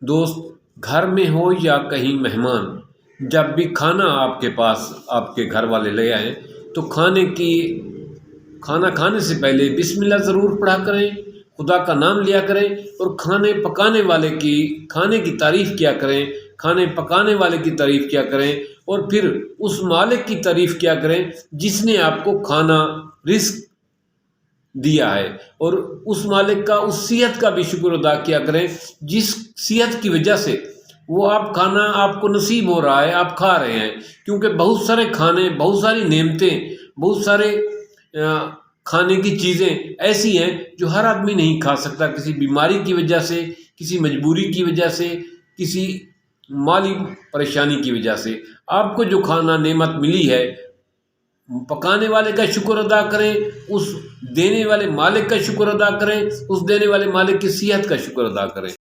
दोस्त घर में हो या कहीं मेहमान, जब भी खाना आपके पास आपके घर वाले ले आए तो खाना खाने से पहले बिस्मिल्लाह ज़रूर पढ़ा करें, खुदा का नाम लिया करें और खाने की तारीफ़ किया करें, खाने पकाने वाले की तारीफ़ किया करें और फिर उस मालिक की तारीफ़ किया करें जिसने आपको खाना रिज़्क दिया है, और उस मालिक का उस सेहत का भी शुक्र अदा किया करें जिस सेहत की वजह से वो खाना आपको नसीब हो रहा है, आप खा रहे हैं। क्योंकि बहुत सारे खाने, बहुत सारी नेमतें, बहुत सारे खाने की चीज़ें ऐसी हैं जो हर आदमी नहीं खा सकता, किसी बीमारी की वजह से, किसी मजबूरी की वजह से, किसी माली परेशानी की वजह से। आपको जो खाना नेमत मिली है, पकाने वाले का शुक्र अदा करें, उस देने वाले मालिक का शुक्र अदा करें, उस देने वाले मालिक की सेहत का शुक्र अदा करें।